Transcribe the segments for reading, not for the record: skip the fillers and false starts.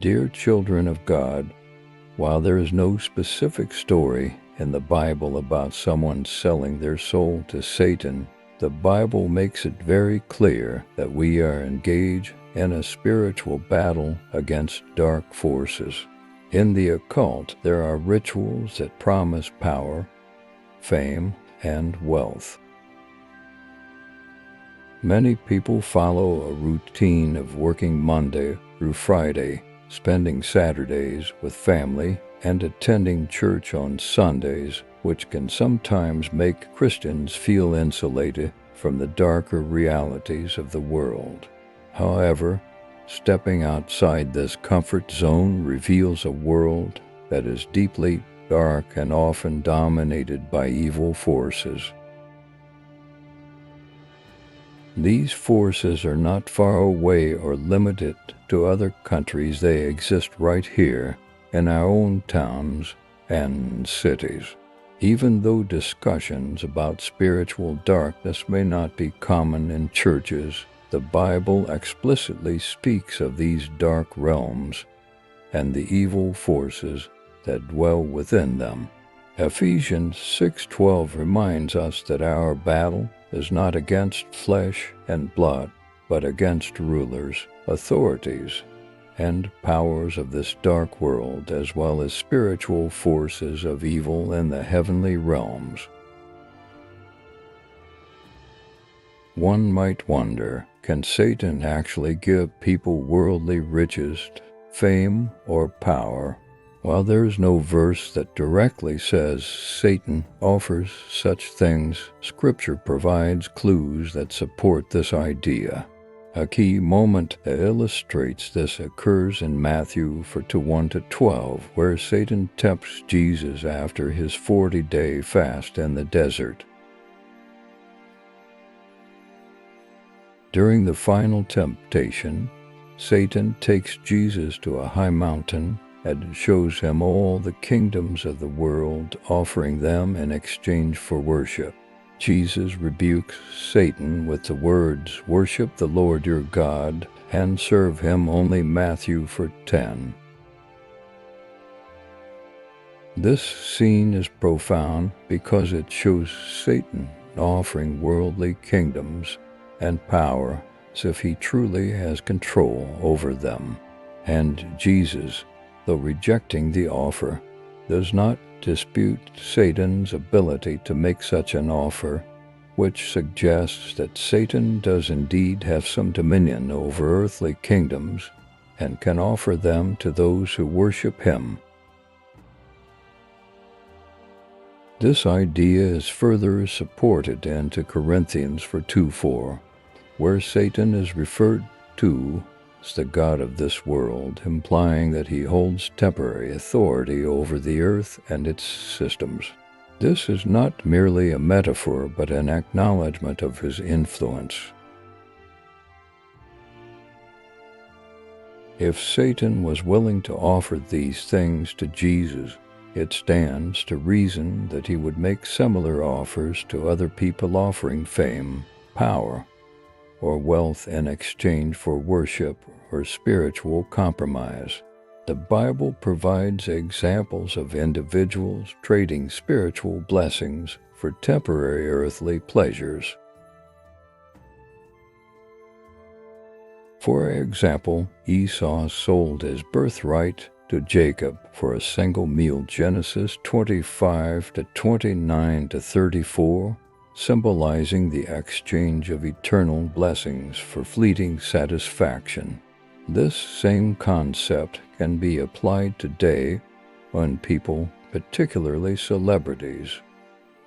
Dear children of God, while there is no specific story in the Bible about someone selling their soul to Satan, the Bible makes it very clear that we are engaged in a spiritual battle against dark forces. In the occult, there are rituals that promise power, fame, and wealth. Many people follow a routine of working Monday through Friday, spending Saturdays with family, and attending church on Sundays, which can sometimes make Christians feel insulated from the darker realities of the world. However, stepping outside this comfort zone reveals a world that is deeply dark and often dominated by evil forces. These forces are not far away or limited to other countries. They exist right here in our own towns and cities. Even though discussions about spiritual darkness may not be common in churches, the Bible explicitly speaks of these dark realms and the evil forces that dwell within them. Ephesians 6:12 reminds us that our battle is not against flesh and blood, but against rulers, authorities, and powers of this dark world, as well as spiritual forces of evil in the heavenly realms. One might wonder, can Satan actually give people worldly riches, fame, or power? While there is no verse that directly says Satan offers such things, Scripture provides clues that support this idea. A key moment that illustrates this occurs in Matthew 1-12, where Satan tempts Jesus after his 40-day fast in the desert. During the final temptation, Satan takes Jesus to a high mountain and shows him all the kingdoms of the world, offering them in exchange for worship. Jesus rebukes Satan with the words, "Worship the Lord your God and serve him only." Matthew 10. This scene is profound because it shows Satan offering worldly kingdoms and power as if he truly has control over them. And Jesus, though rejecting the offer, does not dispute Satan's ability to make such an offer, which suggests that Satan does indeed have some dominion over earthly kingdoms and can offer them to those who worship him. This idea is further supported in 2 Corinthians 2:4, where Satan is referred to as the god of this world, implying that he holds temporary authority over the earth and its systems. This is not merely a metaphor, but an acknowledgement of his influence. If Satan was willing to offer these things to Jesus, it stands to reason that he would make similar offers to other people offering fame, power, or wealth in exchange for worship or spiritual compromise. The Bible provides examples of individuals trading spiritual blessings for temporary earthly pleasures. For example, Esau sold his birthright to Jacob for a single meal, Genesis 25:29-34, symbolizing the exchange of eternal blessings for fleeting satisfaction. This same concept can be applied today when people, particularly celebrities,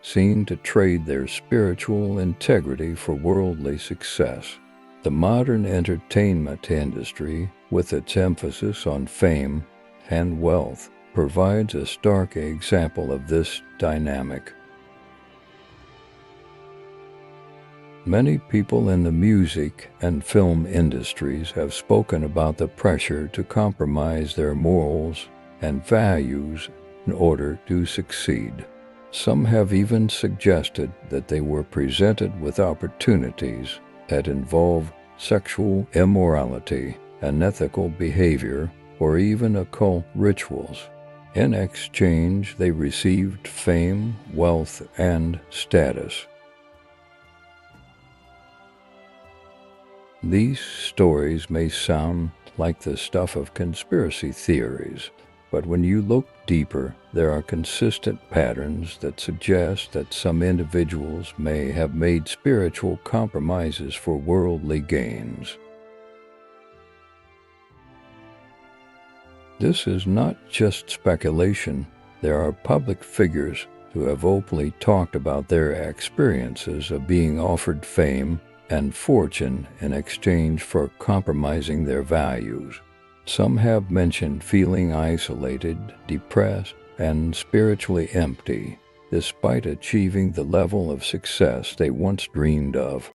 seem to trade their spiritual integrity for worldly success. The modern entertainment industry, with its emphasis on fame and wealth, provides a stark example of this dynamic. Many people in the music and film industries have spoken about the pressure to compromise their morals and values in order to succeed. Some have even suggested that they were presented with opportunities that involve sexual immorality, unethical behavior, or even occult rituals. In exchange, they received fame, wealth, and status. These stories may sound like the stuff of conspiracy theories, but when you look deeper, there are consistent patterns that suggest that some individuals may have made spiritual compromises for worldly gains. This is not just speculation. There are public figures who have openly talked about their experiences of being offered fame and fortune in exchange for compromising their values. Some have mentioned feeling isolated, depressed, and spiritually empty, despite achieving the level of success they once dreamed of.